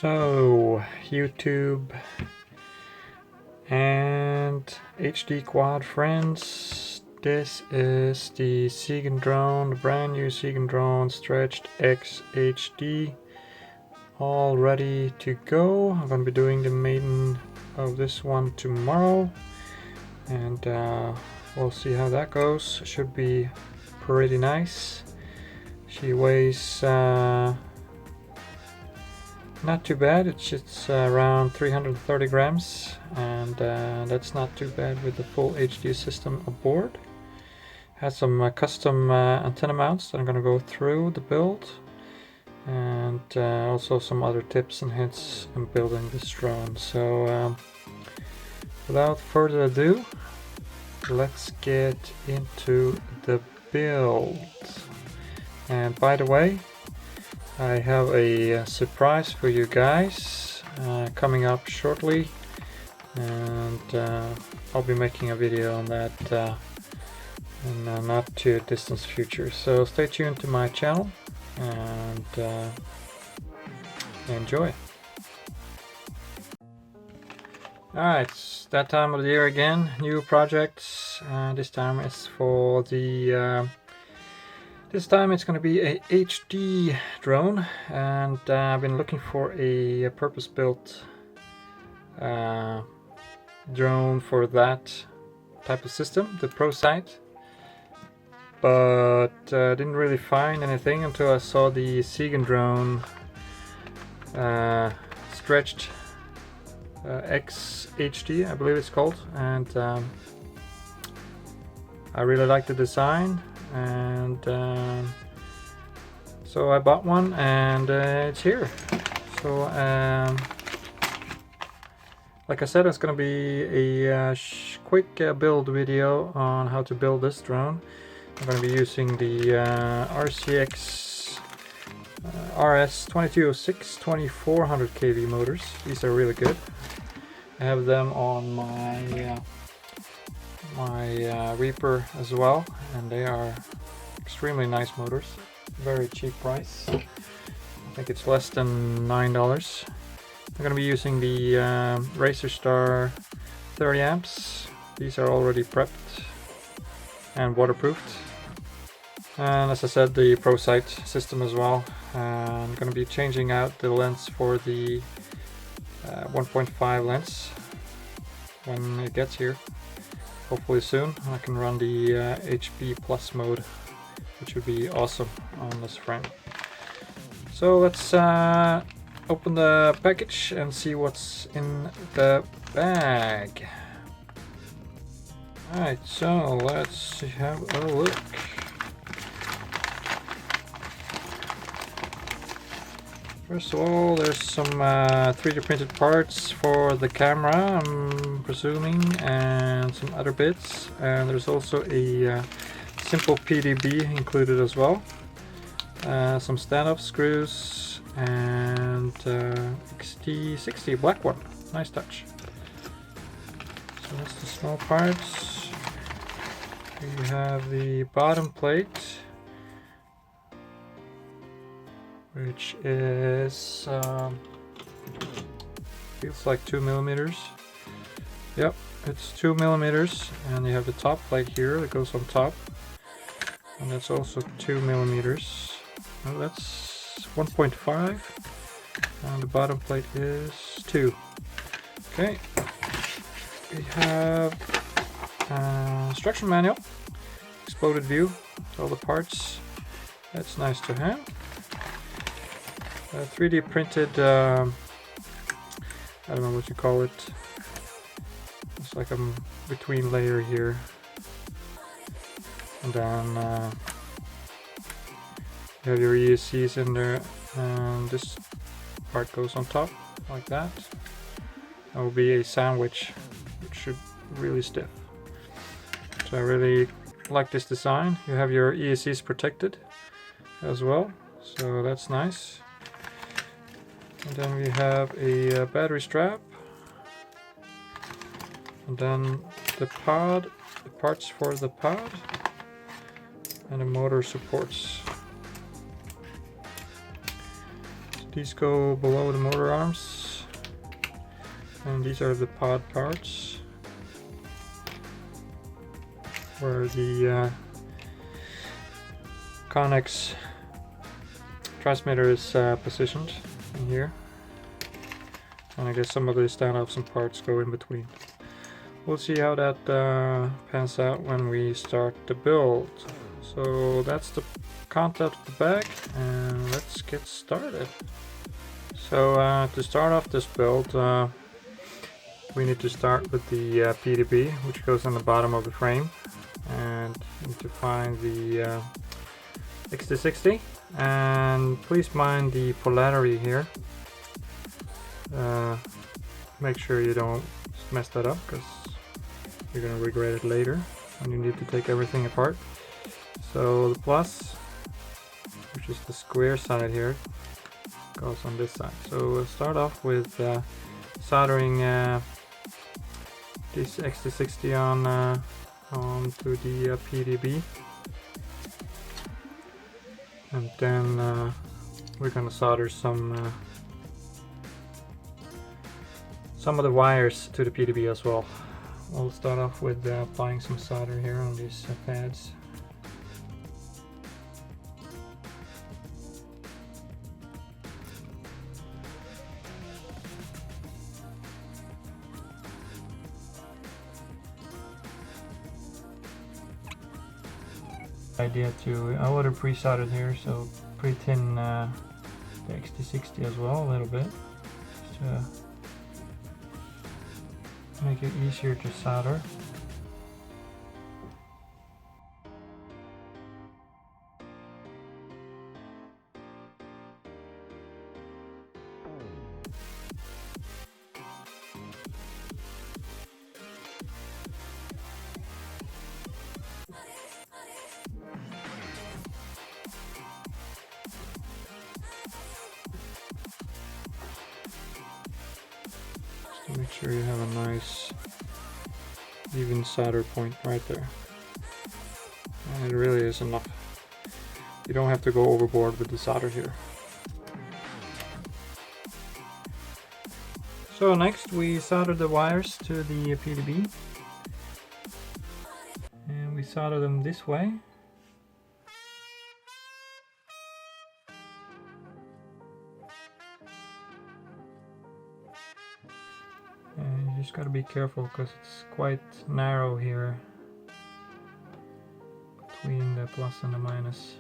So, YouTube and HD Quad friends, this is the Sigandrone, the brand new Sigandrone Stretched X HD, all ready to go. I'm going to be doing the maiden of this one tomorrow, and we'll see how that goes. Should be pretty nice. She weighs not too bad. It's around 330 grams, and that's not too bad with the full HD system aboard. Has some custom antenna mounts that I'm going to go through the build, and also some other tips and hints in building this drone. So without further ado, let's get into the build. And by the way, I have a surprise for you guys coming up shortly, and I'll be making a video on that in a not too distant future. So stay tuned to my channel and enjoy. Alright, it's that time of the year again. New projects. This time is for the this time it's going to be a HD drone, and I've been looking for a purpose-built drone for that type of system, the Prosigt, but didn't really find anything until I saw the Sigandrone Stretched X HD, I believe it's called, and I really like the design. And so I bought one, and it's here. So like I said, it's going to be a quick build video on how to build this drone. I'm going to be using the RCX RS 2206 2400 kV motors. These are really good. I have them on my Reaper as well, and they are extremely nice motors. Very cheap price. I think it's less than $9. I'm going to be using the Racerstar 30 amps. These are already prepped and waterproofed. And as I said, the Prosigt system as well. I'm going to be changing out the lens for the 1.5 lens when it gets here. Hopefully soon I can run the HB Plus mode, which would be awesome on this frame. So let's open the package and see what's in the bag. Alright, so let's have a look. First of all, there's some 3D printed parts for the camera, I'm presuming, and some other bits. And there's also a simple PDB included as well. Some stand-off screws and XT60 black one. Nice touch. So that's the small parts. We have the bottom plate, which is feels like 2 millimeters. Yep, it's 2 millimeters, and you have the top plate here that goes on top, and that's also 2 millimeters. Well, that's 1.5, and the bottom plate is 2. Okay, we have instruction manual, exploded view, all the parts. That's nice to have. 3D printed, I don't know what you call it. It's like a between layer here. And then you have your ESCs in there, and this part goes on top like that. That will be a sandwich, which should be really stiff. So I really like this design. You have your ESCs protected as well, so that's nice. And then we have a battery strap, and then the pod, the parts for the pod, and the motor supports. So These go below the motor arms, and these are the pod parts where the Connex transmitter is positioned in here. And I guess some of the standoffs and parts go in between. We'll see how that pans out when we start the build. So that's the content of the bag, and let's get started. So to start off this build, we need to start with the PDB, which goes on the bottom of the frame, and you need to find the XT60, and please mind the polarity here. Make sure you don't mess that up, because you're gonna regret it later when you need to take everything apart. So the plus, which is the square side here, goes on this side. So we'll start off with soldering this XT60 onto the PDB, and then we're gonna solder some of the wires to the PDB as well. We'll start off with applying some solder here on these pads. Idea to, I would have pre-soldered here, so pre-tin the XT60 as well a little bit, just to make it easier to solder. To make sure you have a nice even solder point right there, and it really is enough. You don't have to go overboard with the solder here. So next we solder the wires to the PDB, and we solder them this way. And you just got to be careful because it's quite narrow here between the plus and the minus.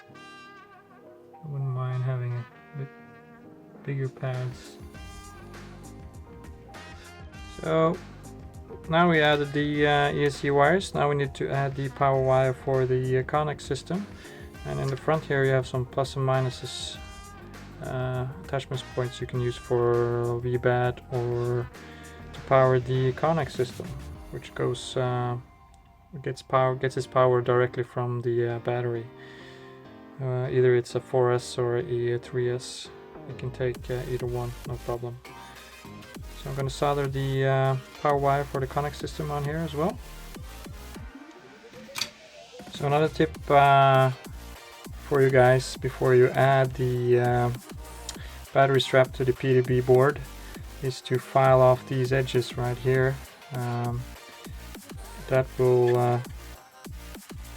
I wouldn't mind having a bit bigger pads. So now we added the ESC wires. Now we need to add the power wire for the Connex system. And in the front here you have some plus and minuses. Attachment points you can use for VBAT or to power the Connex system, which goes gets its power directly from the battery. Either it's a 4S or a 3S. You can take either one, no problem. So I'm going to solder the power wire for the Connex system on here as well. So another tip for you guys before you add the battery strap to the PDB board is to file off these edges right here. That will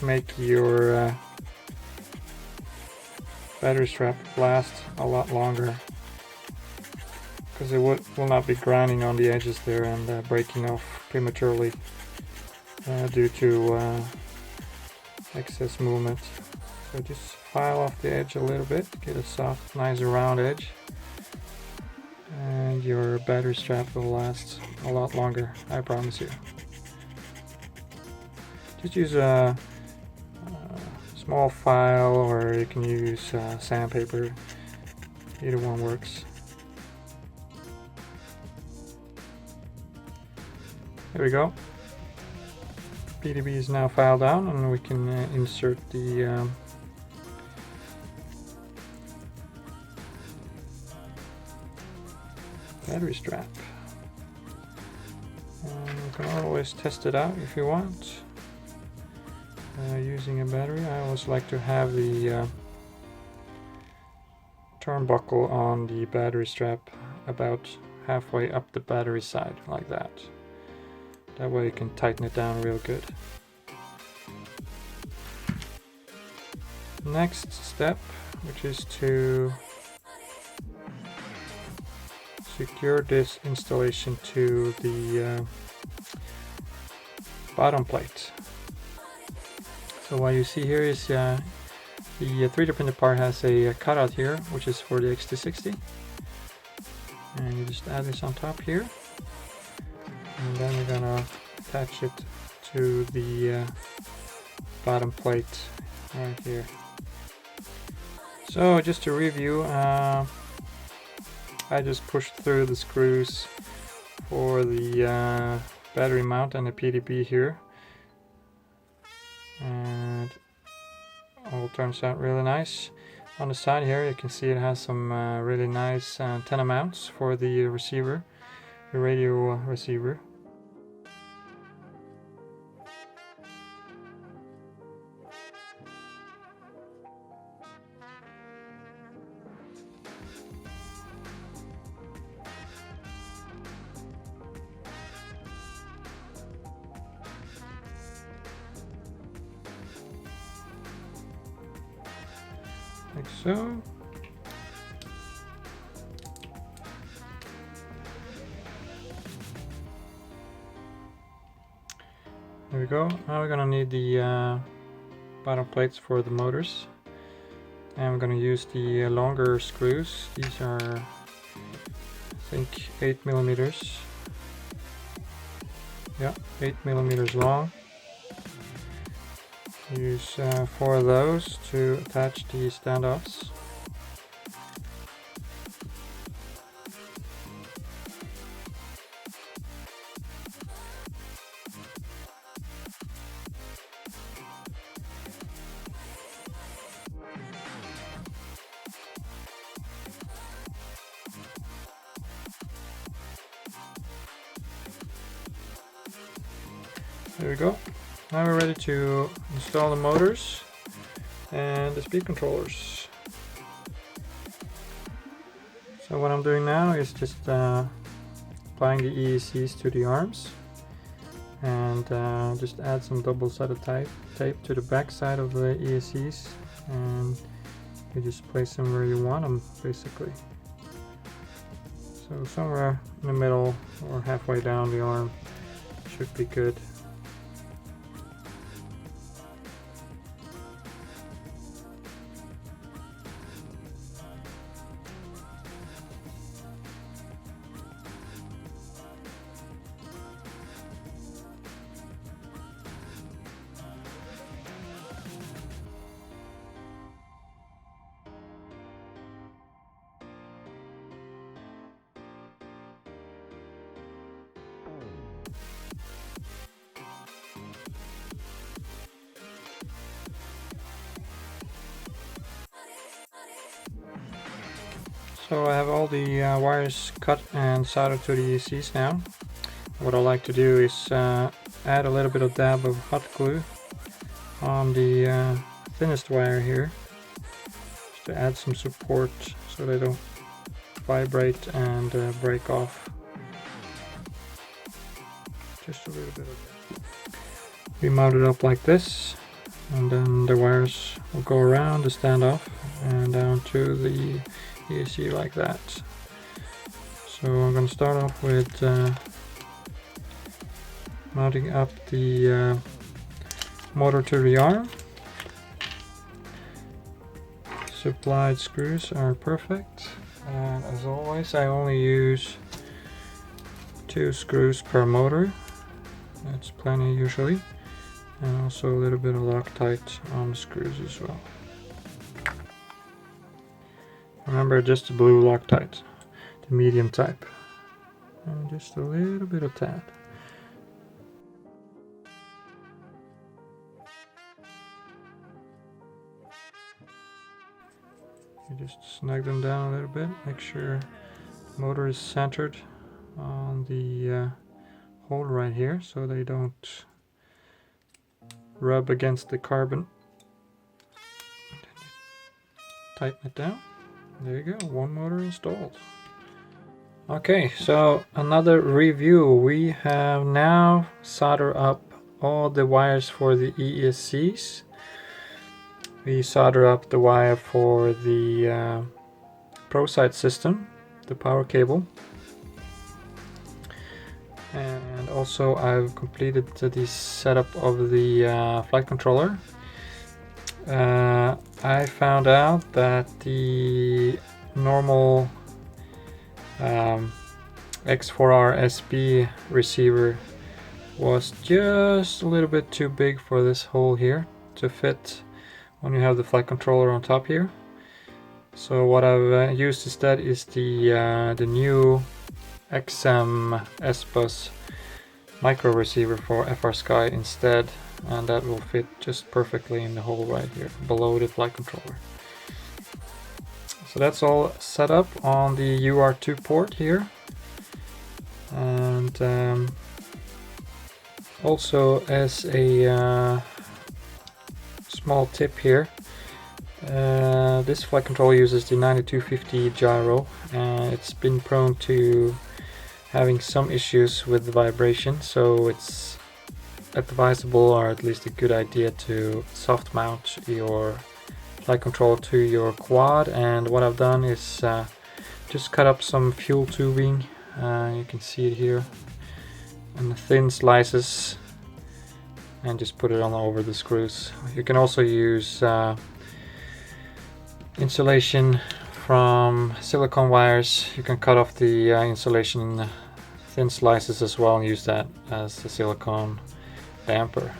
make your battery strap last a lot longer, because it will not be grinding on the edges there and breaking off prematurely due to excess movement. So just file off the edge a little bit, get a soft, nice round edge, and your battery strap will last a lot longer, I promise you. Just use a small file, or you can use sandpaper, either one works. There we go. PDB is now filed down, and we can insert the battery strap. You can always test it out if you want using a battery. I always like to have the turnbuckle on the battery strap about halfway up the battery side, like that. That way you can tighten it down real good. Next step, which is to secure this installation to the bottom plate. So what you see here is the 3D printed part has a cutout here, which is for the X260. And you just add this on top here. And then you're gonna attach it to the bottom plate right here. So just to review, I just pushed through the screws for the battery mount and the PDB here. And all turns out really nice. On the side here you can see it has some really nice antenna mounts for the receiver, the radio receiver. Like so. There we go. Now we're gonna need the bottom plates for the motors. And we're gonna use the longer screws. These are, I think, 8 millimeters. Yeah, 8 millimeters long. Use 4 of those to attach the standoffs. There we go. Now we're ready to install the motors and the speed controllers. So what I'm doing now is just applying the ESCs to the arms, and just add some double-sided tape to the back side of the ESCs, and you just place them where you want them, basically. So somewhere in the middle or halfway down the arm should be good. So I have all the wires cut and soldered to the ESCs now. What I like to do is add a little bit of dab of hot glue on the thinnest wire here, just to add some support so they don't vibrate and break off. Just a little bit of that. We mount it up like this, and then the wires will go around the standoff and down to the ESC like that. So I'm going to start off with mounting up the motor to the arm. Supplied screws are perfect, and as always I only use 2 screws per motor. That's plenty usually, and also a little bit of Loctite on the screws as well. Remember, just the blue Loctite, the medium type, and just a little bit of that. You just snug them down a little bit, make sure the motor is centered on the hole right here so they don't rub against the carbon. Tighten it down. There you go, one motor installed. Okay, so another review. We have now soldered up all the wires for the ESCs. We solder up the wire for the Prosigt system, the power cable. And also I've completed the setup of the flight controller. I found out that the normal X4R SB receiver was just a little bit too big for this hole here to fit when you have the flight controller on top here. So what I've used instead is the new XM S-Bus micro receiver for Frsky instead, and that will fit just perfectly in the hole right here below the flight controller. So that's all set up on the UR2 port here. And also as a small tip here, this flight controller uses the 9250 gyro, and it's been prone to having some issues with the vibration, so it's advisable, or at least a good idea, to soft mount your flight controller to your quad. And what I've done is just cut up some fuel tubing, you can see it here, in thin slices, and just put it on over the screws. You can also use insulation from silicone wires. You can cut off the insulation in thin slices as well and use that as a silicone damper.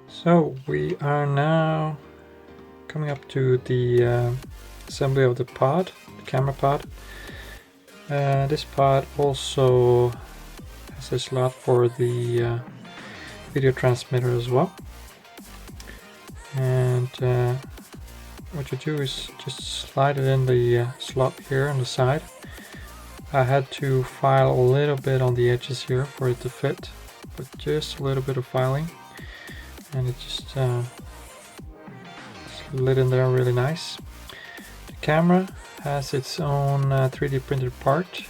So we are now coming up to the assembly of the pod, the camera pod. This pod also has a slot for the video transmitter as well. And what you do is just slide it in the slot here on the side. I had to file a little bit on the edges here for it to fit, but just a little bit of filing. And it just slid in there really nice. The camera has its own 3D printed part.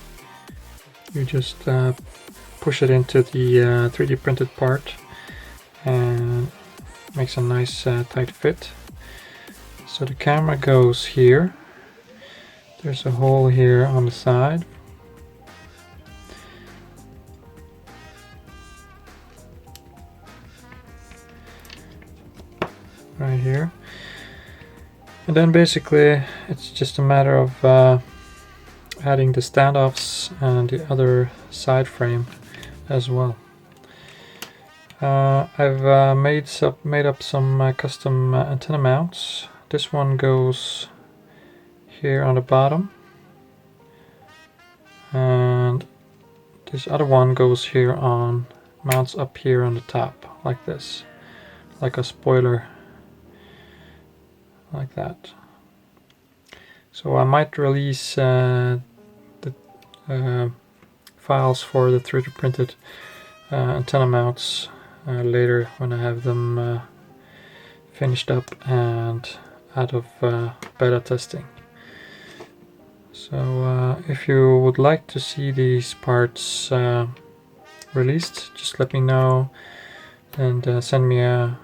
You just push it into the 3D printed part and makes a nice tight fit. So the camera goes here. There's a hole here on the side. Right here, and then basically it's just a matter of adding the standoffs and the other side frame as well. I've made up some custom antenna mounts. This one goes here on the bottom, and this other one goes here on, mounts up here on the top like this, like a spoiler. Like that. So I might release the files for the 3D printed antenna mounts later when I have them finished up and out of beta testing. So if you would like to see these parts released, just let me know and send me a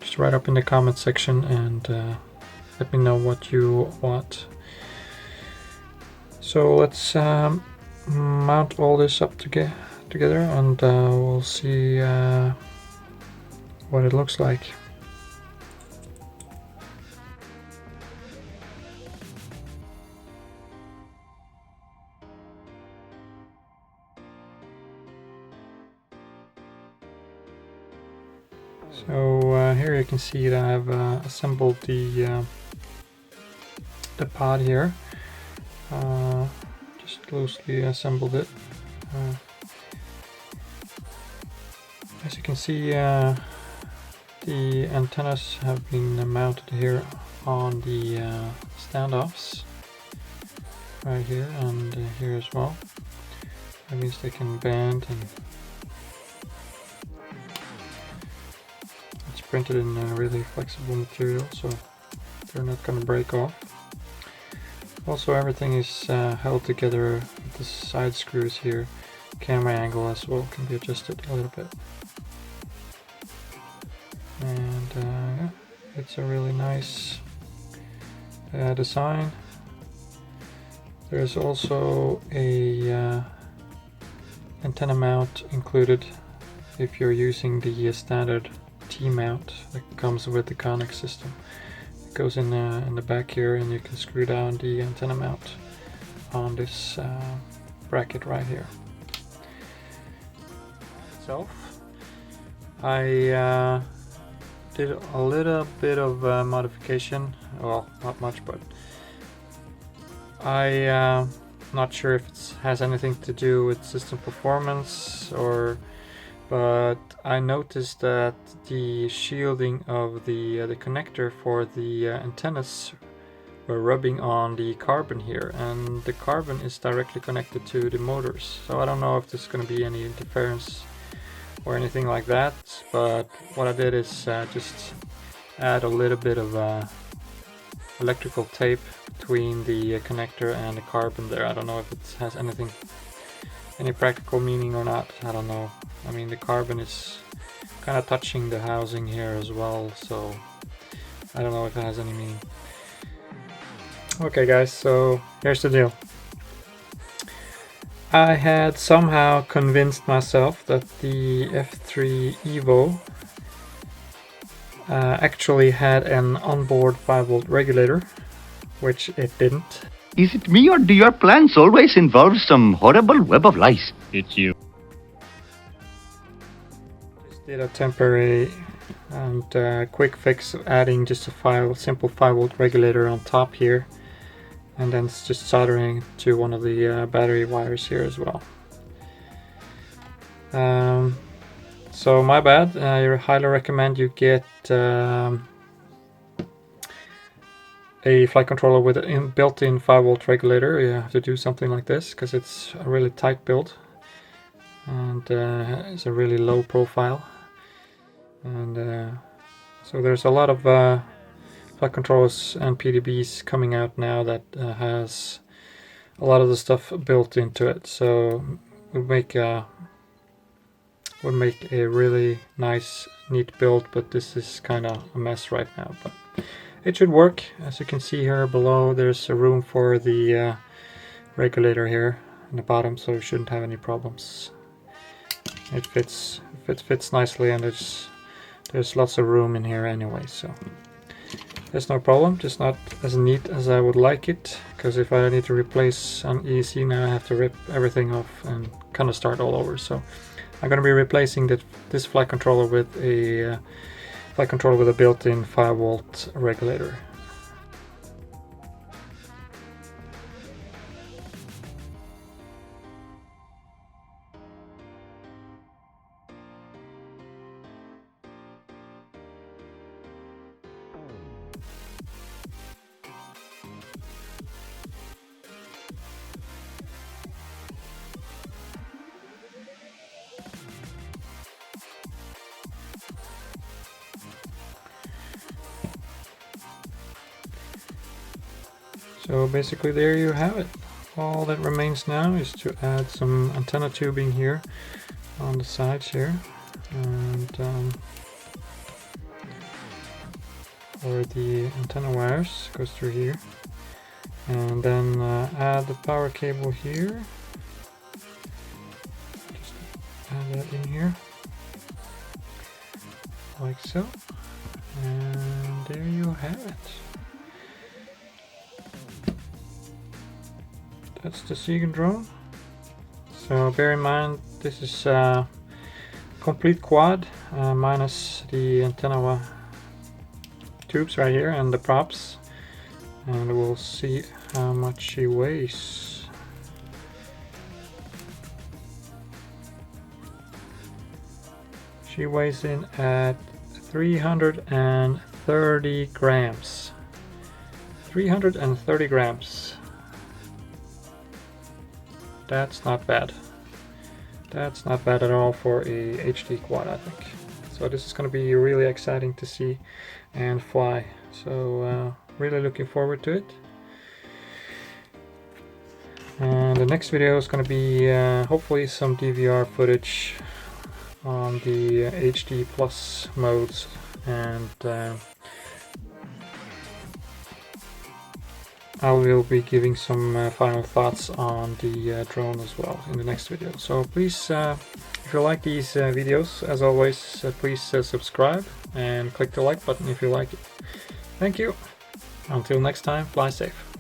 just write up in the comment section and let me know what you want. So let's mount all this up together and we'll see what it looks like. So here you can see that I've assembled the pod here. Just loosely assembled it. As you can see, the antennas have been mounted here on the standoffs, right here and here as well. That means they can bend, and it's printed in a really flexible material, so they're not going to break off. Also, everything is held together with the side screws here. Camera angle as well can be adjusted a little bit. And yeah, it's a really nice design. There's also a antenna mount included if you're using the standard T-mount that comes with the Connex system. It goes in the back here, and you can screw down the antenna mount on this bracket right here. Itself, I did a little bit of modification, well, not much, but I'm not sure if it has anything to do with system performance, but I noticed that the shielding of the connector for the antennas were rubbing on the carbon here, and the carbon is directly connected to the motors, so I don't know if there's going to be any interference or anything like that, but what I did is just add a little bit of electrical tape between the connector and the carbon there. I don't know if it has any practical meaning or not, I don't know. I mean, the carbon is kind of touching the housing here as well, so I don't know if it has any meaning. Okay guys, so here's the deal. I had somehow convinced myself that the F3 Evo actually had an onboard 5-volt regulator, which it didn't. Is it me, or do your plans always involve some horrible web of lies? It's you. Just did a temporary and quick fix, adding just a simple 5-volt regulator on top here, and then just soldering to one of the battery wires here as well. So my bad, I highly recommend you get a flight controller with a built-in 5-volt regulator. You have to do something like this because it's a really tight build, and it's a really low profile, and so there's a lot of flight controllers and PDBs coming out now that has a lot of the stuff built into it, so would make a really nice, neat build, but this is kind of a mess right now, but it should work. As you can see here below, there's a room for the regulator here in the bottom, so you shouldn't have any problems. It fits nicely, and there's lots of room in here anyway, so there's no problem. Just not as neat as I would like it, because if I need to replace an EC now, I have to rip everything off and kind of start all over. So I'm going to be replacing this flight controller with a built-in 5-volt regulator. So basically there you have it. All that remains now is to add some antenna tubing here on the sides here, and for the antenna wires goes through here, and then add the power cable here. Just add that in here like so, and there you have it. That's the Sigandrone. So bear in mind, this is a complete quad minus the antenna tubes right here and the props, and we'll see how much she weighs. She weighs in at 330 grams. 330 grams. That's not bad. That's not bad at all for a HD quad, I think. So this is going to be really exciting to see and fly. So really looking forward to it. And the next video is going to be hopefully some DVR footage on the HD plus modes, and I will be giving some final thoughts on the drone as well in the next video. So please, if you like these videos, as always, please subscribe and click the like button if you like it. Thank you. Until next time, fly safe.